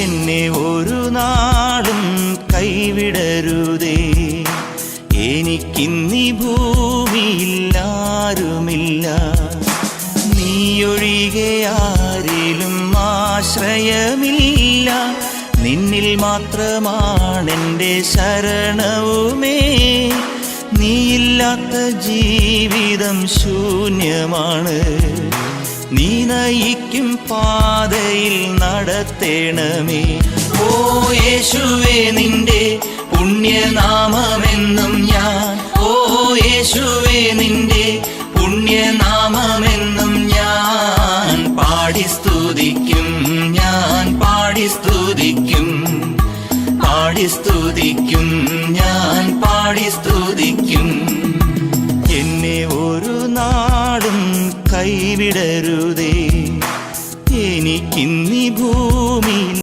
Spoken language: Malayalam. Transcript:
എന്നെ ഒരു നാളും കൈവിടരുതേ. എനിക്കിന്നീ ഭൂമിയിൽ ആരുമില്ല, നീയൊഴികെ ആരിലും ആശ്രയമില്ല. നിന്നിൽ മാത്രമാണെൻ്റെ ശരണവുമേ. നീയില്ലാത്ത ജീവിതം ശൂന്യമാണ്. നീ നയിക്കും പാതയിൽ നടത്തേണമേ. ഓ യേശുവേ, നിന്റെ പുണ്യനാമമെന്നും ഞാൻ, ഓ യേശുവേ, നിന്റെ പുണ്യനാമമെന്നും ഞാൻ പാടി സ്തുതിക്കും, ഞാൻ പാടി സ്തുതിക്കും, പാടി സ്തുതിക്കും, ഞാൻ പാടി സ്തുതിക്കും. എന്നെ ഒരു നാളും കൈവിടരുതേ. എനിക്കിന്നീ ഭൂമിയിൽ